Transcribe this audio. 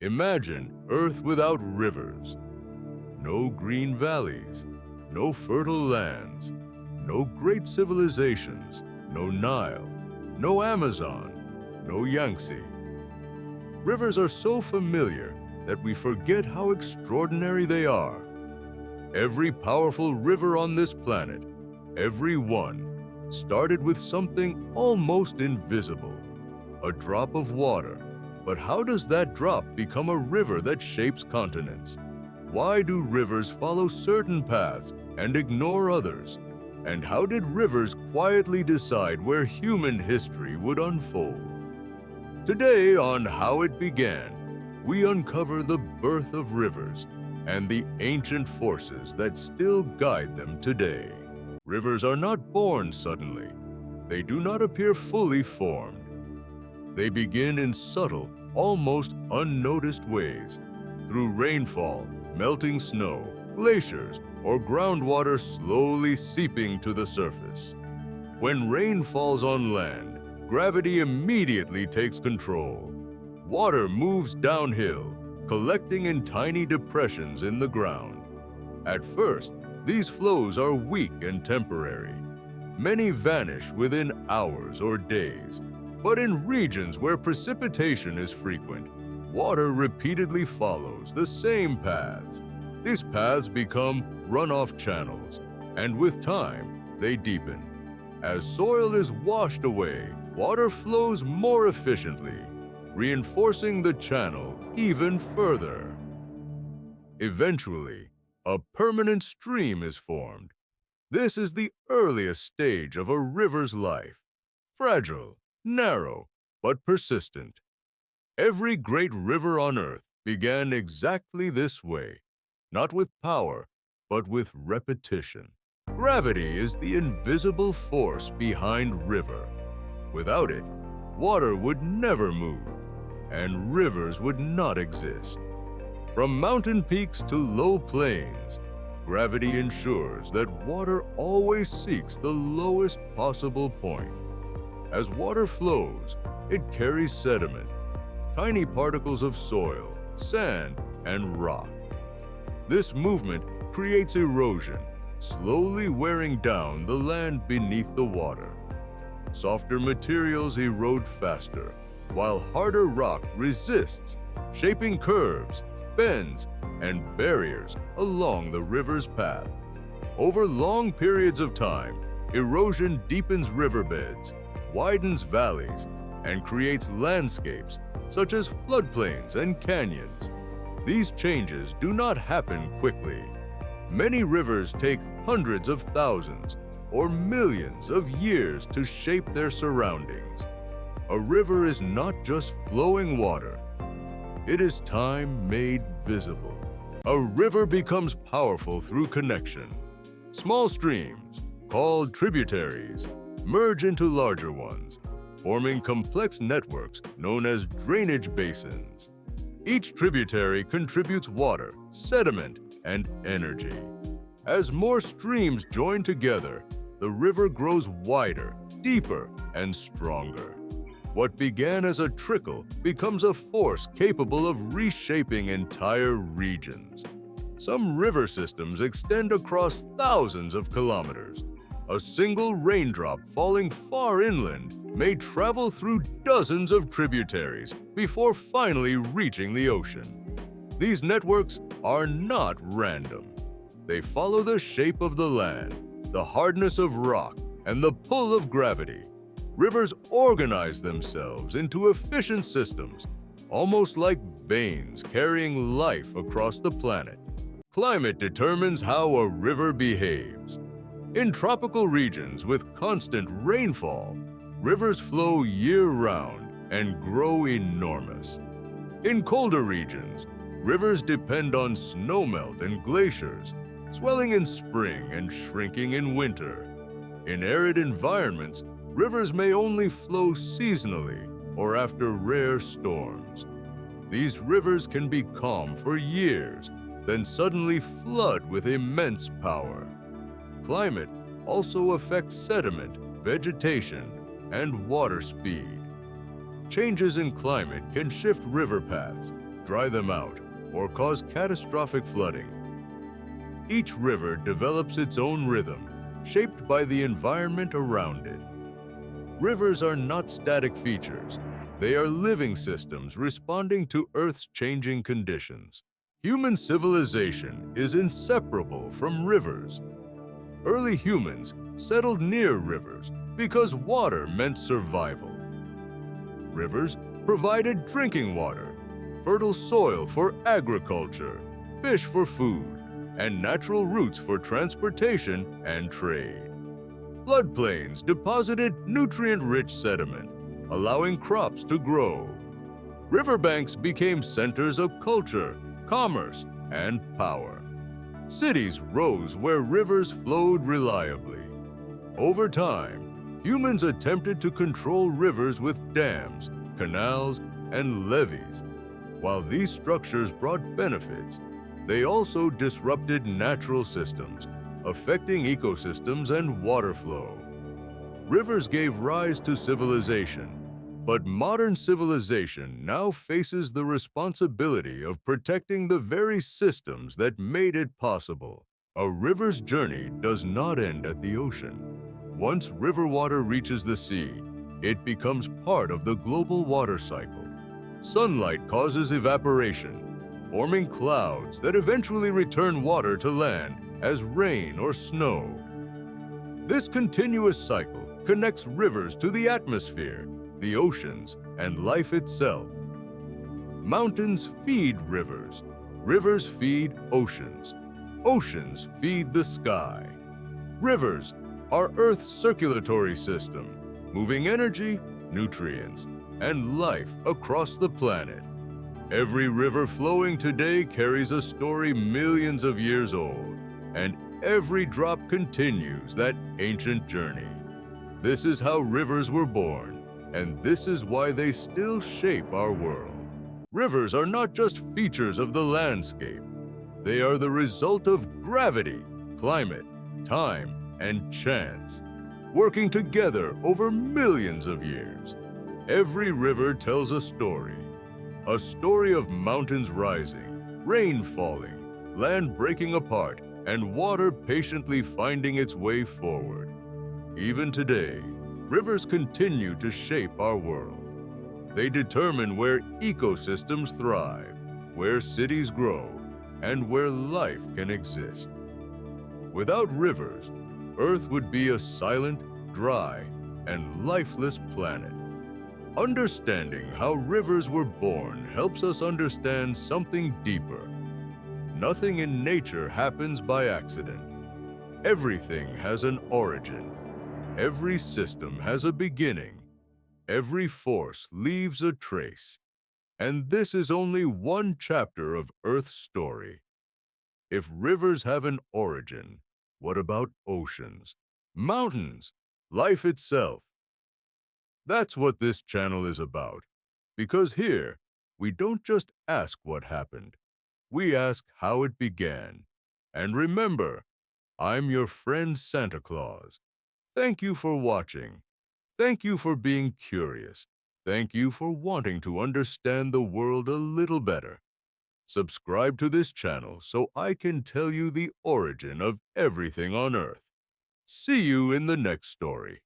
Imagine Earth without rivers. No green valleys, no fertile lands, no great civilizations, no Nile, no Amazon, no Yangtze. Rivers are so familiar that we forget how extraordinary they are. Every powerful river on this planet, every one, started with something almost invisible, a drop of water. But how does that drop become a river that shapes continents? Why do rivers follow certain paths and ignore others? And how did rivers quietly decide where human history would unfold? Today on How It Began, we uncover the birth of rivers and the ancient forces that still guide them today. Rivers are not born suddenly. They do not appear fully formed. They begin in subtle, almost unnoticed ways, through rainfall, melting snow, glaciers, or groundwater slowly seeping to the surface. When rain falls on land, gravity immediately takes control. Water moves downhill, collecting in tiny depressions in the ground. At first, these flows are weak and temporary. Many vanish within hours or days. But in regions where precipitation is frequent, water repeatedly follows the same paths. These paths become runoff channels, and with time, they deepen. As soil is washed away, water flows more efficiently, reinforcing the channel even further. Eventually, a permanent stream is formed. This is the earliest stage of a river's life. Fragile, narrow, but persistent. Every great river on Earth began exactly this way, not with power, but with repetition. Gravity is the invisible force behind river. Without it, water would never move, and rivers would not exist. From mountain peaks to low plains, gravity ensures that water always seeks the lowest possible point. As water flows, it carries sediment, tiny particles of soil, sand, and rock. This movement creates erosion, slowly wearing down the land beneath the water. Softer materials erode faster, while harder rock resists, shaping curves, bends, and barriers along the river's path. Over long periods of time, erosion deepens riverbeds, widens valleys, and creates landscapes such as floodplains and canyons. These changes do not happen quickly. Many rivers take hundreds of thousands or millions of years to shape their surroundings. A river is not just flowing water. It is time made visible. A river becomes powerful through connection. Small streams, called tributaries, merge into larger ones, forming complex networks known as drainage basins. Each tributary contributes water, sediment, and energy. As more streams join together, the river grows wider, deeper, and stronger. What began as a trickle becomes a force capable of reshaping entire regions. Some river systems extend across thousands of kilometers. A single raindrop falling far inland may travel through dozens of tributaries before finally reaching the ocean. These networks are not random. They follow the shape of the land, the hardness of rock, and the pull of gravity. Rivers organize themselves into efficient systems, almost like veins carrying life across the planet. Climate determines how a river behaves. In tropical regions with constant rainfall, rivers flow year-round and grow enormous. In colder regions, rivers depend on snowmelt and glaciers, swelling in spring and shrinking in winter. In arid environments, rivers may only flow seasonally or after rare storms. These rivers can be calm for years, then suddenly flood with immense power. Climate also affects sediment, vegetation, and water speed. Changes in climate can shift river paths, dry them out, or cause catastrophic flooding. Each river develops its own rhythm, shaped by the environment around it. Rivers are not static features. They are living systems responding to Earth's changing conditions. Human civilization is inseparable from rivers. Early humans settled near rivers because water meant survival. Rivers provided drinking water, fertile soil for agriculture, fish for food, and natural routes for transportation and trade. Floodplains deposited nutrient-rich sediment, allowing crops to grow. Riverbanks became centers of culture, commerce, and power. Cities rose where rivers flowed reliably. Over time, humans attempted to control rivers with dams, canals, and levees. While these structures brought benefits, they also disrupted natural systems, affecting ecosystems and water flow. Rivers gave rise to civilization, but modern civilization now faces the responsibility of protecting the very systems that made it possible. A river's journey does not end at the ocean. Once river water reaches the sea, it becomes part of the global water cycle. Sunlight causes evaporation, forming clouds that eventually return water to land as rain or snow. This continuous cycle connects rivers to the atmosphere, the oceans, and life itself. Mountains feed rivers. Rivers feed oceans. Oceans feed the sky. Rivers are Earth's circulatory system, moving energy, nutrients, and life across the planet. Every river flowing today carries a story millions of years old, and every drop continues that ancient journey. This is how rivers were born, and this is why they still shape our world. Rivers are not just features of the landscape. They are the result of gravity, climate, time, and chance, working together over millions of years. Every river tells a story of mountains rising, rain falling, land breaking apart, and water patiently finding its way forward. Even today, rivers continue to shape our world. They determine where ecosystems thrive, where cities grow, and where life can exist. Without rivers, Earth would be a silent, dry, and lifeless planet. Understanding how rivers were born helps us understand something deeper. Nothing in nature happens by accident. Everything has an origin. Every system has a beginning. Every force leaves a trace. And this is only one chapter of Earth's story. If rivers have an origin, what about oceans, mountains, life itself? That's what this channel is about, because here, we don't just ask what happened, we ask how it began. And remember, I'm your friend Santa Claus. Thank you for watching. Thank you for being curious. Thank you for wanting to understand the world a little better. Subscribe to this channel so I can tell you the origin of everything on Earth. See you in the next story.